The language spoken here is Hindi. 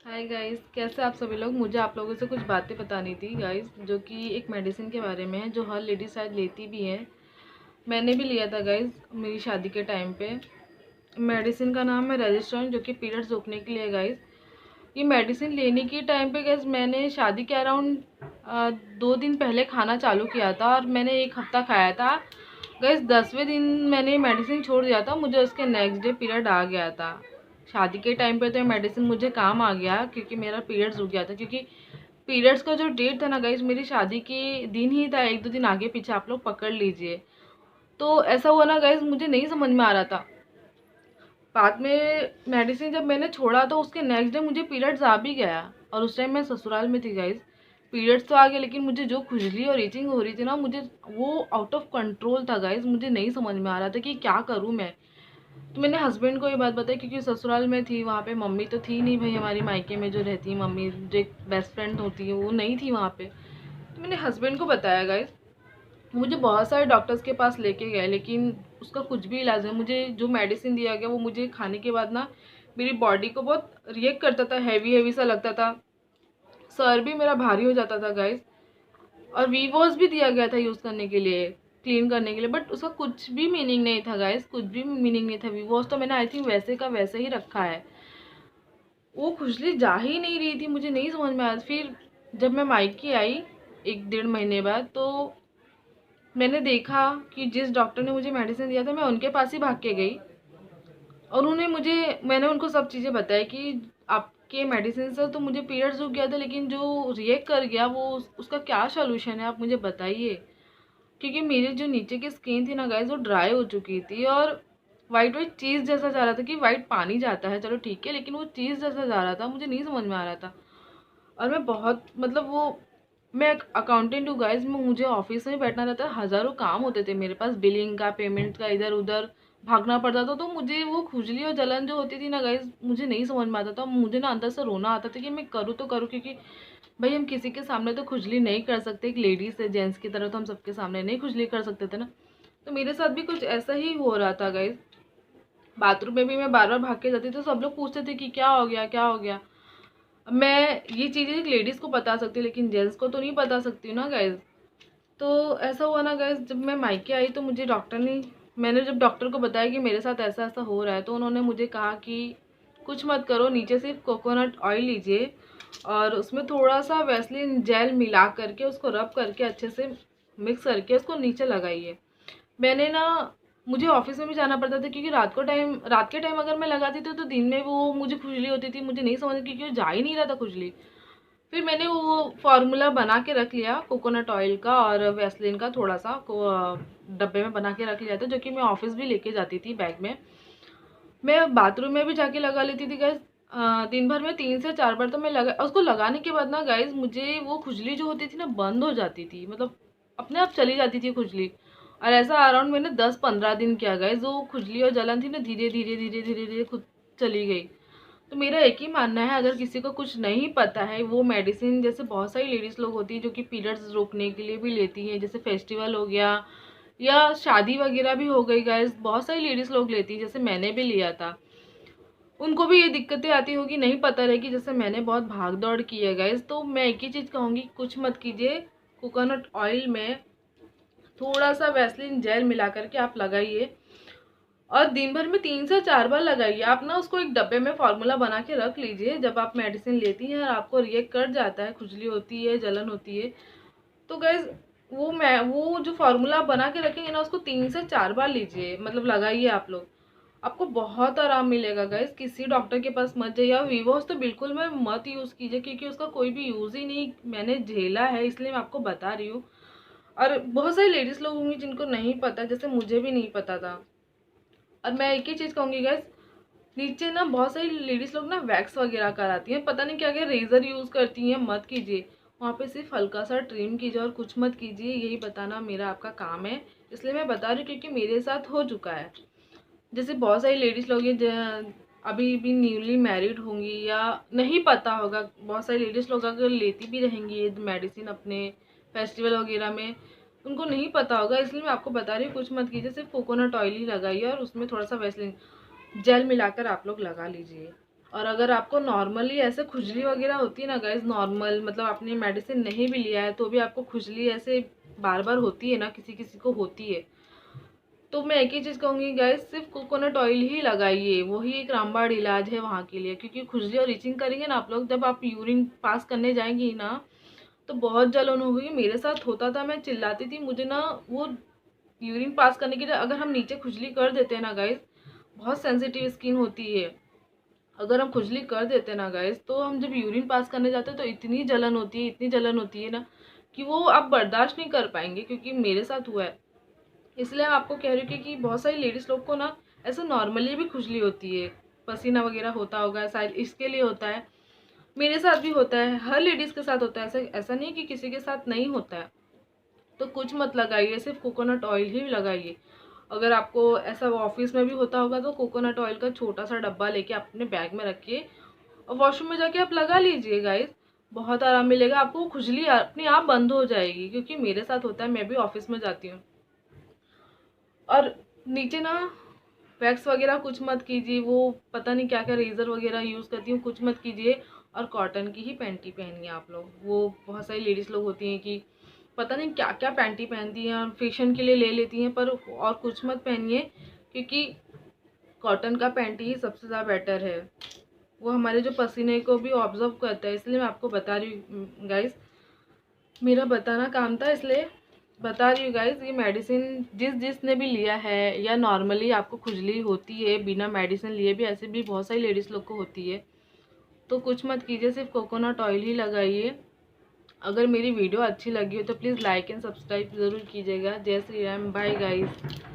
हाय गाइस, कैसे आप सभी लोग। मुझे आप लोगों से कुछ बातें बतानी थी गाइस, जो कि एक मेडिसिन के बारे में है जो हर लेडी शायद लेती भी है। मैंने भी लिया था गाइस मेरी शादी के टाइम पे। मेडिसिन का नाम है रेजिस्ट्रॉन, जो कि पीरियड्स रोकने के लिए गाइस। ये मेडिसिन लेने के टाइम पे गाइस मैंने शादी के अराउंड 2 दिन पहले खाना चालू किया था और मैंने 1 हफ्ता खाया था गाइस। 10वें दिन मैंने मेडिसिन छोड़ दिया था, मुझे उसके नेक्स्ट डे पीरियड आ गया था। शादी के टाइम पे तो ये मेडिसिन मुझे काम आ गया क्योंकि मेरा पीरियड्स रुक गया था। क्योंकि पीरियड्स का जो डेट था ना गाइस, मेरी शादी के दिन ही था, 1-2 दिन आगे पीछे आप लोग पकड़ लीजिए। तो ऐसा हुआ ना गाइस, मुझे नहीं समझ में आ रहा था। बाद में मेडिसिन जब मैंने छोड़ा तो उसके नेक्स्ट डे मुझे पीरियड्स आ भी गया और उस टाइम मैं ससुराल में थी गाइस। पीरियड्स तो आ गए लेकिन मुझे जो खुजली और ईचिंग हो रही थी ना, मुझे वो आउट ऑफ कंट्रोल था गाइस। मुझे नहीं समझ में आ रहा था कि क्या करूँ मैं। तो मैंने हस्बैंड को ये बात बताई क्योंकि ससुराल में थी, वहाँ पे मम्मी तो थी नहीं भाई। हमारी मायके में जो रहती है मम्मी, जो एक बेस्ट फ्रेंड होती है, वो नहीं थी वहाँ पे। तो मैंने हस्बैंड को बताया गाइस। मुझे बहुत सारे डॉक्टर्स के पास लेके गए लेकिन उसका कुछ भी इलाज नहीं। मुझे जो मेडिसिन दिया गया वो मुझे खाने के बाद ना मेरी बॉडी को बहुत रिएक्ट करता था, हैवी हैवी सा लगता था, सर भी मेरा भारी हो जाता था गाइस। और वीवॉस भी दिया गया था यूज़ करने के लिए, क्लीन करने के लिए, बट उसका कुछ भी मीनिंग नहीं था गाइस, कुछ भी मीनिंग नहीं था। वीवॉस तो मैंने आई थिंक वैसे का वैसे ही रखा है, वो खुजली जा ही नहीं रही थी। मुझे नहीं समझ में आया। फिर जब मैं मायके आई 1-1.5 महीने बाद, तो मैंने देखा कि जिस डॉक्टर ने मुझे मेडिसिन दिया था मैं उनके पास ही भाग के गई और मैंने उनको सब चीज़ें बताई कि आपके मेडिसिन से तो मुझे पीरियड्स रुक गया था, लेकिन जो रिएक्ट कर गया वो उसका क्या सोल्यूशन है, आप मुझे बताइए। क्योंकि मेरी जो नीचे की स्किन थी ना गाइस, वो ड्राई हो चुकी थी और वाइट वाइट चीज़ जैसा जा रहा था। कि वाइट पानी जाता है चलो ठीक है, लेकिन वो चीज़ जैसा जा रहा था, मुझे नहीं समझ में आ रहा था। और मैं बहुत मतलब वो मैं एक अकाउंटेंट हूँ गाइस, मैं मुझे ऑफिस में बैठना रहता है, हज़ारों काम होते थे मेरे पास, बिलिंग का, पेमेंट का, इधर उधर भागना पड़ता था। तो मुझे वो खुजली और जलन जो होती थी ना गाइस, मुझे नहीं समझ में आता था। मुझे ना अंदर से रोना आता था कि मैं करूँ तो करूँ, क्योंकि भाई हम किसी के सामने तो खुजली नहीं कर सकते। एक लेडीज़ है, जेंट्स की तरह तो हम सबके सामने नहीं खुजली कर सकते थे ना। तो मेरे साथ भी कुछ ऐसा ही हो रहा था गाइस। बाथरूम में भी मैं बार बार भाग के जाती थी तो सब लोग पूछते थे कि क्या हो गया, क्या हो गया। मैं ये चीज़ें एक लेडीज़ को बता सकती हूँ लेकिन जेंट्स को तो नहीं बता सकती हूँ ना गाइज। तो ऐसा हुआ ना गाइज, जब मैं मायके आई तो मुझे डॉक्टर ने मैंने जब डॉक्टर को बताया कि मेरे साथ ऐसा ऐसा हो रहा है, तो उन्होंने मुझे कहा कि कुछ मत करो, नीचे सिर्फ कोकोनट ऑयल लीजिए और उसमें थोड़ा सा वैसलीन जेल मिला करके उसको रब करके अच्छे से मिक्स करके उसको नीचे लगाइए। मैंने ना मुझे ऑफिस में भी जाना पड़ता था क्योंकि रात के टाइम अगर मैं लगाती थी तो दिन में वो मुझे खुजली होती थी। मुझे नहीं समझ क्योंकि वो जा ही नहीं रहा था खुजली। फिर मैंने वो फार्मूला बना के रख लिया कोकोनट ऑयल का और वैसलीन का, थोड़ा सा डब्बे में बना के रख लिया था, जो कि मैं ऑफिस भी लेके जाती थी बैग में। मैं बाथरूम में भी जाके लगा लेती थी गाइज। दिन भर में 3 से 4 बार तो मैं लगा, उसको लगाने के बाद ना गाइज मुझे वो खुजली जो होती थी ना बंद हो जाती थी, मतलब अपने आप चली जाती थी खुजली। और ऐसा अराउंड मैंने 10-15 दिन किया गाइज। वो खुजली और जलन थी ना धीरे धीरे धीरे धीरे धीरे खुद चली गई। तो मेरा एक ही मानना है, अगर किसी को कुछ नहीं पता है, वो मेडिसिन जैसे बहुत सारी लेडीज़ लोग होती हैं जो कि पीरियड्स रोकने के लिए भी लेती हैं, जैसे फेस्टिवल हो गया या शादी वगैरह भी हो गई गाइस, बहुत सारी लेडीज़ लोग लेती हैं, जैसे मैंने भी लिया था। उनको भी ये दिक्कतें आती होगी, नहीं पता रहेगी, जैसे मैंने बहुत भाग दौड़ की है गाइस। तो मैं एक ही चीज़ कहूँगी, कुछ मत कीजिए, कोकोनट ऑयल में थोड़ा सा वैसलीन जेल मिला करके आप लगाइए और दिन भर में 3 से 4 बार लगाइए। आप ना उसको एक डब्बे में फार्मूला बना के रख लीजिए। जब आप मेडिसिन लेती हैं और आपको रिएक्ट कर जाता है, खुजली होती है, जलन होती है, तो गैस वो जो फार्मूला बना के रखेंगे ना, उसको 3 से 4 बार लीजिए, मतलब लगाइए आप लोग। आपको बहुत आराम मिलेगा गाइस। किसी डॉक्टर के पास मत जाइए। और वीवोस तो बिल्कुल में मत यूज़ कीजिए क्योंकि उसका कोई भी यूज़ ही नहीं मैंने झेला है, इसलिए मैं आपको बता रही हूँ। और बहुत सारी लेडीज़ लोग होंगी जिनको नहीं पता, जैसे मुझे भी नहीं पता था। और मैं एक ही चीज़ कहूँगी गाइस, नीचे ना बहुत सारी लेडीज़ लोग ना वैक्स वगैरह कराती हैं, पता नहीं क्या क्या रेज़र यूज़ करती हैं, मत कीजिए। वहाँ पे सिर्फ हल्का सा ट्रिम कीजिए और कुछ मत कीजिए। यही बताना मेरा आपका काम है, इसलिए मैं बता रही हूँ क्योंकि मेरे साथ हो चुका है। जैसे बहुत सारी लेडीज़ लोग हैं अभी भी न्यूली मैरिड होंगी या नहीं पता होगा, बहुत सारी लेडीज़ लोग अगर लेती भी रहेंगी ये मेडिसिन अपने फेस्टिवल वगैरह में, उनको नहीं पता होगा, इसलिए मैं आपको बता रही हूँ। कुछ मत कीजिए, सिर्फ कोकोनट ऑयल ही लगाइए और उसमें थोड़ा सा वैसलीन जेल मिलाकर आप लोग लगा लीजिए और अगर आपको नॉर्मली ऐसे खुजली वगैरह होती है ना गाइस, नॉर्मल मतलब आपने मेडिसिन नहीं भी लिया है तो भी आपको खुजली ऐसे बार बार होती है ना, किसी किसी को होती है, तो मैं एक ही चीज़ कहूँगी गाइस, सिर्फ कोकोनट ऑयल ही लगाइए, वही एक रामबाण इलाज है वहाँ के लिए। क्योंकि खुजली और रीचिंग करेंगे ना आप लोग, जब आप यूरिन पास करने जाएंगी ना तो बहुत जलन होगी। मेरे साथ होता था, मैं चिल्लाती थी, मुझे ना वो यूरिन पास करने के लिए अगर हम नीचे खुजली कर देते हैं ना गाइस, बहुत सेंसिटिव स्किन होती है, अगर हम खुजली कर देते हैं ना गाइस तो हम जब यूरिन पास करने जाते हैं तो इतनी जलन होती है, इतनी जलन होती है ना कि वो आप बर्दाश्त नहीं कर पाएंगे। क्योंकि मेरे साथ हुआ है, इसलिए मैं आपको कह रही हूँ कि बहुत सारी लेडीज़ लोग को ना ऐसा नॉर्मली भी खुजली होती है, पसीना वगैरह होता होगा शायद, इसके लिए होता है। मेरे साथ भी होता है, हर लेडीज़ के साथ होता है, ऐसा ऐसा नहीं कि किसी के साथ नहीं होता है। तो कुछ मत लगाइए, सिर्फ कोकोनट ऑयल ही लगाइए। अगर आपको ऐसा ऑफिस में भी होता होगा तो कोकोनट ऑयल का छोटा सा डब्बा लेके आप अपने बैग में रखिए और वॉशरूम में जाके आप लगा लीजिए गाइस, बहुत आराम मिलेगा आपको, खुजली अपने आप बंद हो जाएगी। क्योंकि मेरे साथ होता है, मैं भी ऑफिस में जाती हूँ और नीचे ना वैक्स वगैरह कुछ मत कीजिए, वो पता नहीं क्या क्या रेज़र वगैरह यूज़ करती हूँ, कुछ मत कीजिए। और कॉटन की ही पैंटी पहनिए आप लोग। वो बहुत सारी लेडीज़ लोग होती हैं कि पता नहीं क्या क्या पैंटी पहनती हैं और फैशन के लिए ले लेती हैं, पर और कुछ मत पहनिए। क्योंकि कॉटन का पैंटी ही सबसे ज़्यादा बेटर है, वो हमारे जो पसीने को भी ऑब्जर्व करता है। इसलिए मैं आपको बता रही हूँ गाइस, मेरा बताना काम था इसलिए बता रही हूँ गाइस। ये मेडिसिन जिसने भी लिया है या नॉर्मली आपको खुजली होती है बिना मेडिसिन लिए भी, ऐसे भी बहुत सारी लेडीज़ लोग को होती है, तो कुछ मत कीजिए, सिर्फ कोकोनट ऑयल ही लगाइए। अगर मेरी वीडियो अच्छी लगी हो तो प्लीज़ लाइक एंड सब्सक्राइब ज़रूर कीजिएगा। जय श्री राम, बाय गाइस।